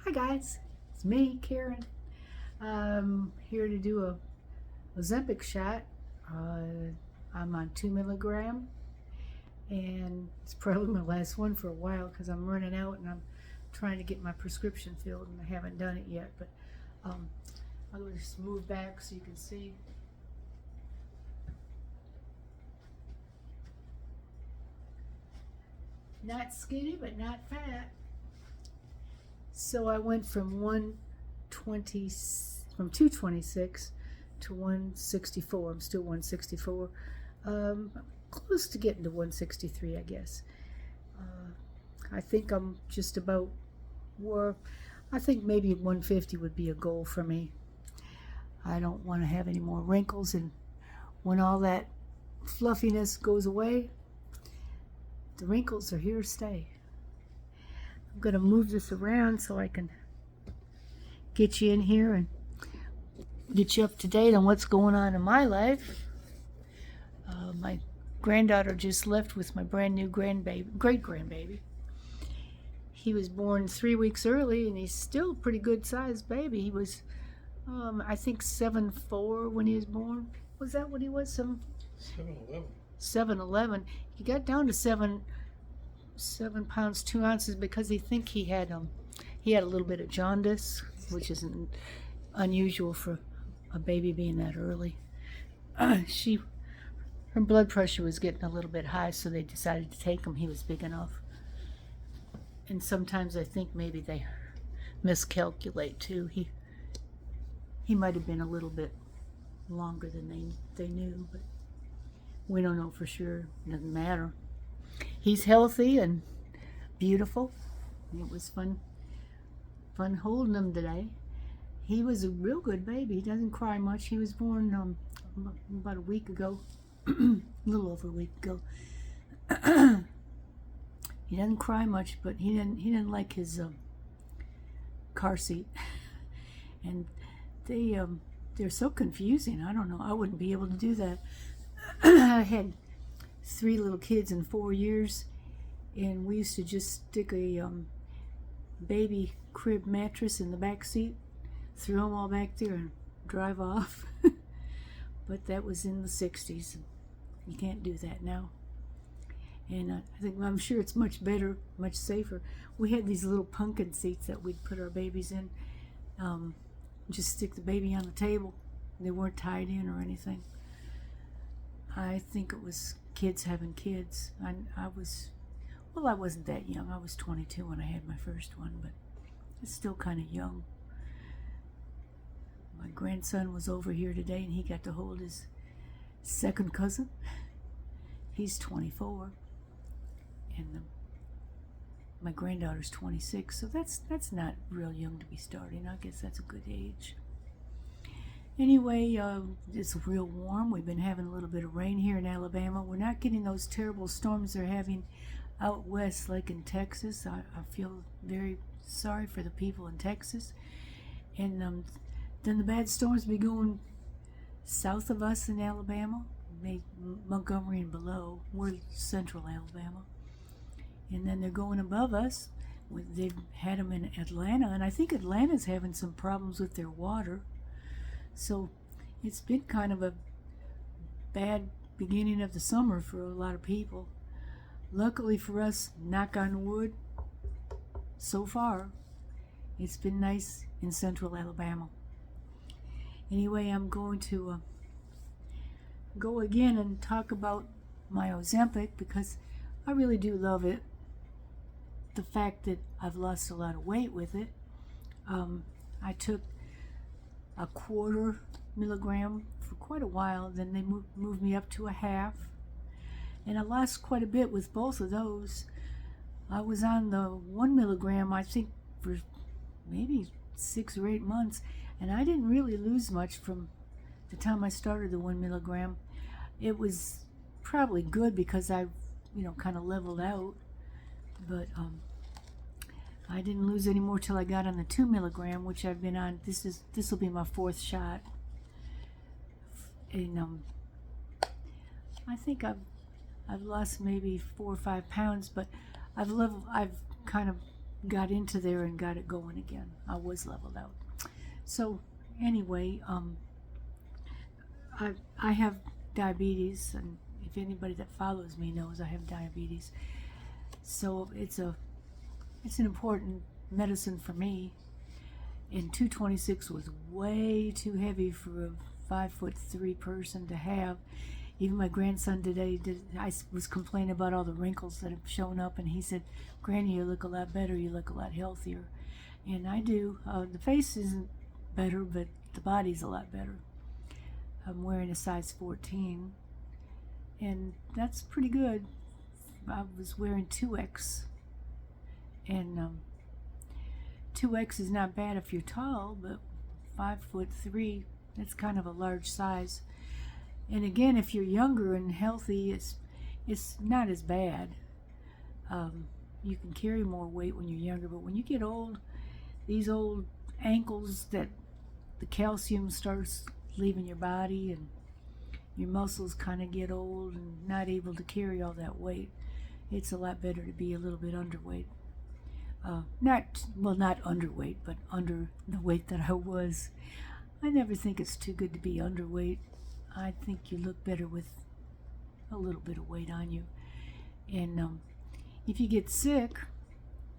Hi guys, it's me, Karen. I'm here to do a OZEMPIC shot. I'm on 2 milligram, and it's probably my last one for a while because I'm running out and I'm trying to get my prescription filled and I haven't done it yet. But um, I'll just move back so you can see. Not skinny, but not fat. So I went from 120, from 226 to 164. I'm still 164. Close to getting to 163, I guess. I think I'm just about where I think maybe 150 would be a goal for me. I don't want to have any more wrinkles, and when all that fluffiness goes away, the wrinkles are here to stay. I'm going to move this around so I can get you in here and get you up to date on what's going on in my life. My granddaughter just left with my brand new great grandbaby. He was born 3 weeks early, and he's still a pretty good sized baby. He was, I think, 7'4" when he was born. Was that what he was? 7'11". 7'11". He got down to 7 pounds 2 ounces because they think he had a little bit of jaundice, which isn't unusual for a baby being that early. Her blood pressure was getting a little bit high, so they decided to take him. He was big enough. And sometimes I think maybe they miscalculate too. He might have been a little bit longer than they knew, but we don't know for sure. It doesn't matter. He's healthy and beautiful. It was fun holding him today. He was a real good baby. He doesn't cry much. He was born about a week ago, a little over a week ago. He doesn't cry much, but he didn't like his car seat, and they're so confusing. I don't know. I wouldn't be able to do that. I had 3 little kids in 4 years, and we used to just stick a baby crib mattress in the back seat, throw them all back there, and drive off. But that was in the 60s. You can't do that now. And I'm sure it's much better, much safer. We had these little pumpkin seats that we'd put our babies in. Just stick the baby on the table. They weren't tied in or anything. I think it was kids having kids. I wasn't that young. I was 22 when I had my first one, but it's still kind of young. My grandson was over here today, and he got to hold his second cousin. He's 24, and my granddaughter's 26, so that's not real young to be starting. I guess that's a good age. Anyway, it's real warm. We've been having a little bit of rain here in Alabama. We're not getting those terrible storms they're having out west, like in Texas. I feel very sorry for the people in Texas. And then the bad storms be going south of us in Alabama, Montgomery and below. We're central Alabama. And then they're going above us. They've had them in Atlanta, and I think Atlanta's having some problems with their water. So it's been kind of a bad beginning of the summer for a lot of people. Luckily for us, knock on wood, so far, it's been nice in central Alabama. Anyway, I'm going to go again and talk about my OZEMPIC because I really do love it. The fact that I've lost a lot of weight with it. I took a 1/4 milligram for quite a while, then they moved me up to a half, and I lost quite a bit with both of those. I was on the 1 milligram, I think, for maybe 6 or 8 months, and I didn't really lose much from the time I started the 1 milligram. It was probably good because I, kind of leveled out, but I didn't lose any more till I got on the 2 milligram, which I've been on. This will be my 4th shot, and I think I've lost maybe 4 or 5 pounds, but I've kind of got into there and got it going again. I was leveled out. So anyway, I have diabetes, and if anybody that follows me knows I have diabetes. So it's an important medicine for me. And 226 was way too heavy for a 5'3" person to have. Even my grandson today, I was complaining about all the wrinkles that have shown up, and he said, "Granny, you look a lot better. You look a lot healthier." And I do. The face isn't better, but the body's a lot better. I'm wearing a size 14, and that's pretty good. I was wearing 2X, and 2X is not bad if you're tall, but 5'3", that's kind of a large size. And again, if you're younger and healthy, it's not as bad. You can carry more weight when you're younger, but when you get old, these old ankles that the calcium starts leaving your body, and your muscles kind of get old and not able to carry all that weight, it's a lot better to be a little bit underweight. Not underweight, but under the weight that I was. I never think it's too good to be underweight. I think you look better with a little bit of weight on you. And if you get sick,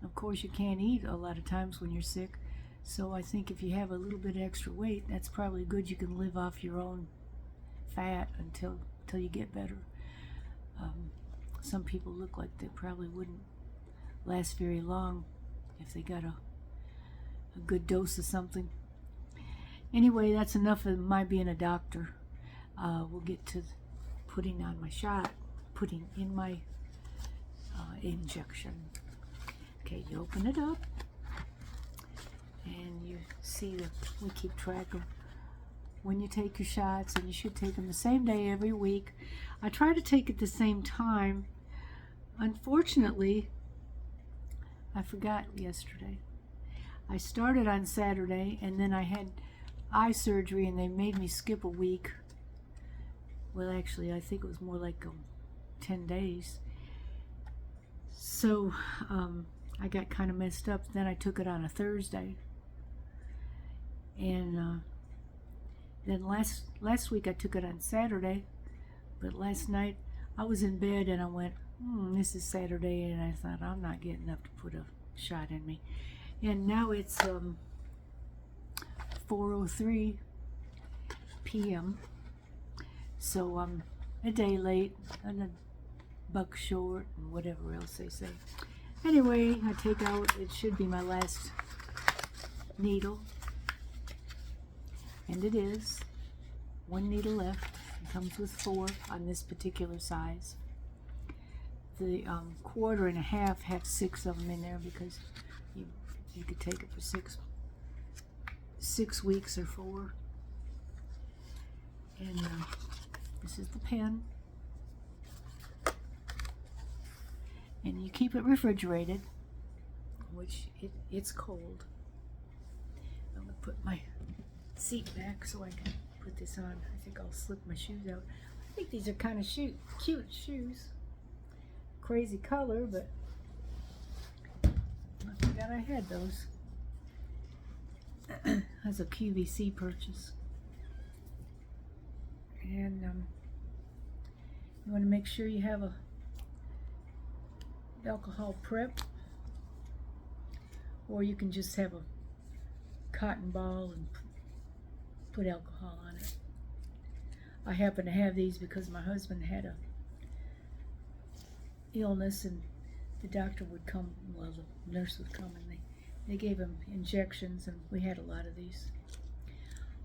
of course you can't eat a lot of times when you're sick. So I think if you have a little bit of extra weight, that's probably good. You can live off your own fat until you get better. Some people look like they probably wouldn't last very long if they got a good dose of something. Anyway, that's enough of my being a doctor. We'll get to putting on my shot, putting in my injection. Okay, you open it up, and you see that we keep track of when you take your shots, and you should take them the same day every week. I try to take at the same time. Unfortunately, I forgot yesterday. I started on Saturday, and then I had eye surgery, and they made me skip a week. Well, actually, I think it was more like 10 days. So I got kind of messed up. Then I took it on a Thursday. And then last week I took it on Saturday. But last night I was in bed, and I went, this is Saturday, and I thought, I'm not getting up to put a shot in me. And now it's 4:03 p.m. So I'm a day late and a buck short and whatever else they say. Anyway, I take out, it should be my last needle. And it is. One needle left. It comes with 4 on this particular size. The 1.25 have 6 of them in there because you could take it for 6 weeks or 4. And this is the pen. And you keep it refrigerated, which it's cold. I'm going to put my seat back so I can put this on. I think I'll slip my shoes out. I think these are kind of cute shoes. Crazy color, but I forgot I had those. That's a QVC purchase. And you want to make sure you have a alcohol prep, or you can just have a cotton ball and put alcohol on it. I happen to have these because my husband had a illness, and the doctor would come, well, the nurse would come, and they gave him injections, and we had a lot of these.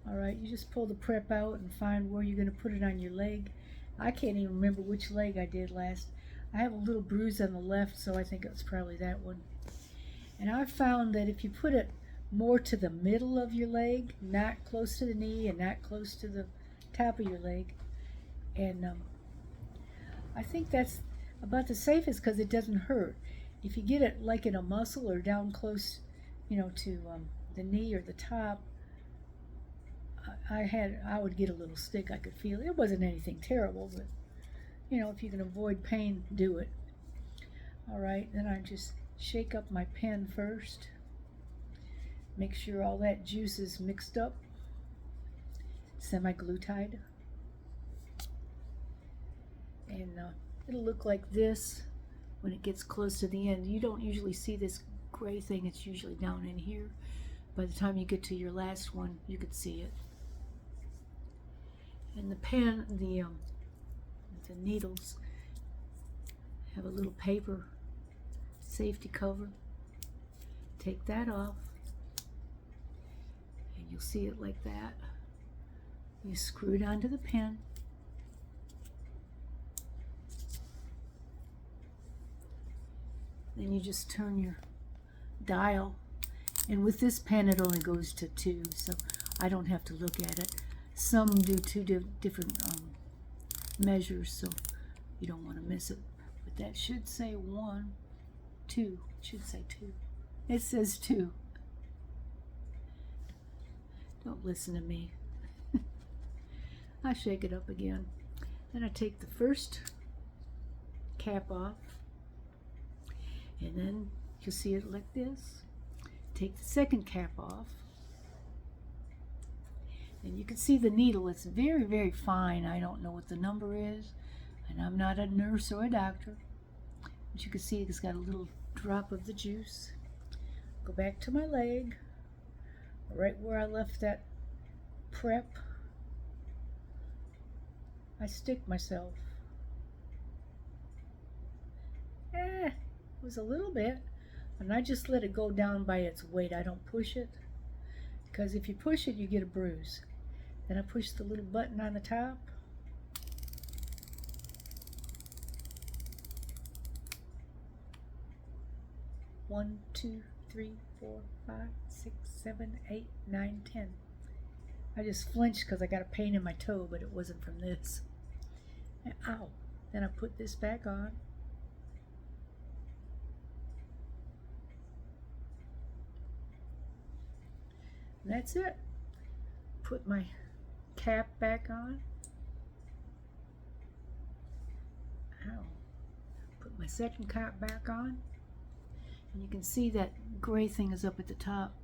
Alright, you just pull the prep out and find where you're going to put it on your leg. I can't even remember which leg I did last. I have a little bruise on the left, so I think it was probably that one. And I found that if you put it more to the middle of your leg, not close to the knee and not close to the top of your leg, and I think that's about the safest because it doesn't hurt. If you get it like in a muscle or down close, to the knee or the top, I would get a little stick. I could feel it. It wasn't anything terrible, but if you can avoid pain, do it. All right, then I just shake up my pen first. Make sure all that juice is mixed up. Semi-glutide. And it'll look like this when it gets close to the end. You don't usually see this gray thing. It's usually down in here. By the time you get to your last one, you could see it. And the pen, the needles have a little paper safety cover. Take that off, and you'll see it like that. You screw it onto the pen. Then you just turn your dial, and with this pen it only goes to 2, so I don't have to look at it. Some do 2 different measures, so you don't want to miss it. But that should say 1, 2. It should say 2. It says 2. Don't listen to me. I shake it up again. Then I take the first cap off, and then you'll see it like this. Take the second cap off, and you can see the needle. It's very, very fine. I don't know what the number is, and I'm not a nurse or a doctor, but you can see it's got a little drop of the juice. Go back to my leg, right where I left that prep. I stick myself. It was a little bit, and I just let it go down by its weight. I don't push it, because if you push it, you get a bruise. Then I push the little button on the top. One, 2, 3, 4, 5, 6, 7, 8, 9, 10. I just flinched because I got a pain in my toe, but it wasn't from this. And, ow. Then I put this back on. And that's it. Put my cap back on. Ow. Put my second cap back on. And you can see that gray thing is up at the top.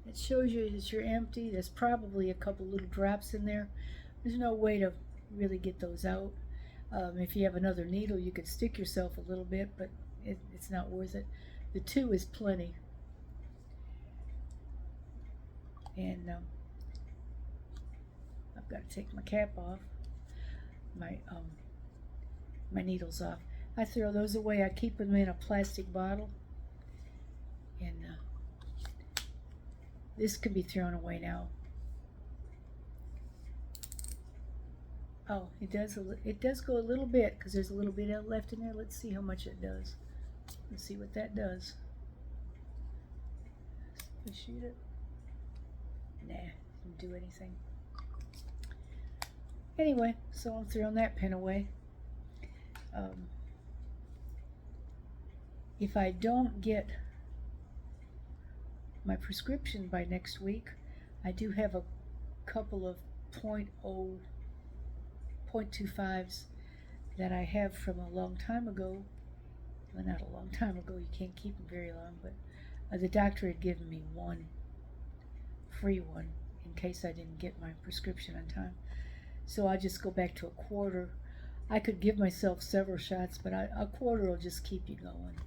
It shows you that you're empty. There's probably a couple little drops in there. There's no way to really get those out. If you have another needle, you could stick yourself a little bit, but it's not worth it. The 2 is plenty. And I've got to take my cap off, my needles off. I throw those away. I keep them in a plastic bottle, and this can be thrown away now. Oh, it does go a little bit, because there's a little bit left in there. Let's see how much it does. Let's see what that does. Let's shoot it. Nah, didn't do anything. Anyway, so I'm throwing that pen away. If I don't get my prescription by next week, I do have a couple of 0.25s that I have from a long time ago. Well, not a long time ago, you can't keep them very long, but the doctor had given me one free one in case I didn't get my prescription on time. So I just go back to a quarter. I could give myself several shots, but a quarter will just keep you going.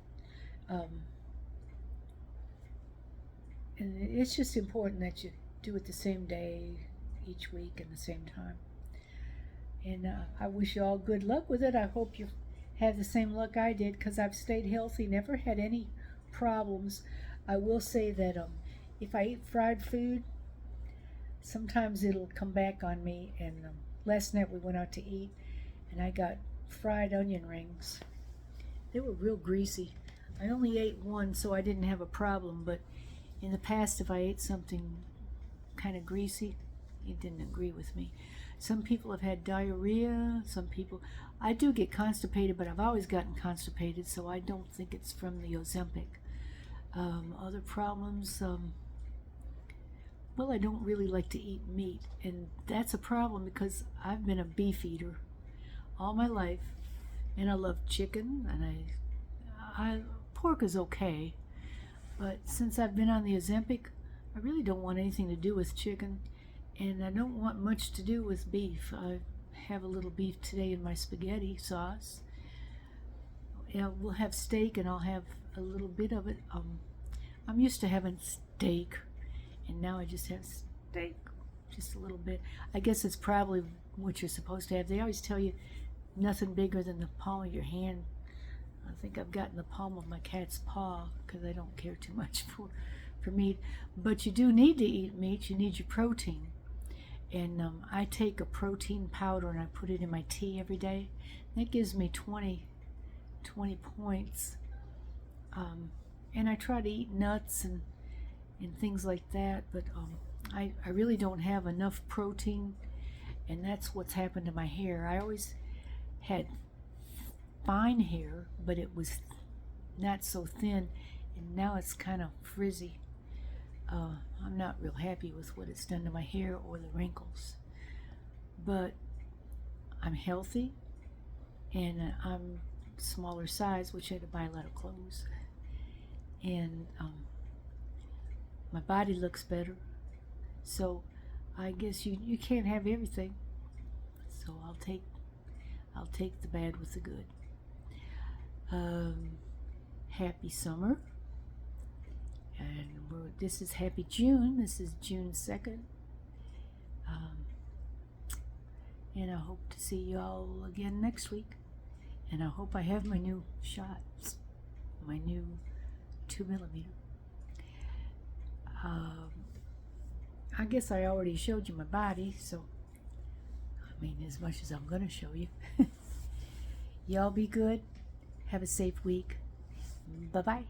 And it's just important that you do it the same day each week and the same time. And I wish you all good luck with it. I hope you have the same luck I did, because I've stayed healthy, never had any problems. I will say that if I eat fried food, sometimes it'll come back on me. And last night we went out to eat, and I got fried onion rings. They were real greasy. I only ate one, so I didn't have a problem, but in the past, if I ate something kind of greasy, it didn't agree with me. Some people have had diarrhea. Some people, I do get constipated, but I've always gotten constipated, so I don't think it's from the OZEMPIC. Other problems, well, I don't really like to eat meat, and that's a problem because I've been a beef eater all my life, and I love chicken, and pork is okay, But since I've been on the Ozempic, I really don't want anything to do with chicken, and I don't want much to do with beef. I have a little beef today in my spaghetti sauce. Yeah, we'll have steak, and I'll have a little bit of it. I'm used to having steak, and now I just have steak, just a little bit. I guess it's probably what you're supposed to have. They always tell you nothing bigger than the palm of your hand. I think I've gotten the palm of my cat's paw because I don't care too much for meat. But you do need to eat meat. You need your protein. And I take a protein powder and I put it in my tea every day. That gives me 20 points. And I try to eat nuts and things like that, but I really don't have enough protein, and that's what's happened to my hair. I always had fine hair, but it was not so thin, and now it's kind of frizzy. I'm not real happy with what it's done to my hair or the wrinkles, but I'm healthy, and I'm smaller size, which I had to buy a lot of clothes, and my body looks better. So I guess you can't have everything. So I'll take the bad with the good. Happy summer, and this is happy June. This is June 2nd, and I hope to see you all again next week. And I hope I have my new shots, my new 2mm. I guess I already showed you my body, so I mean, as much as I'm going to show you. Y'all be good. Have a safe week. Bye-bye.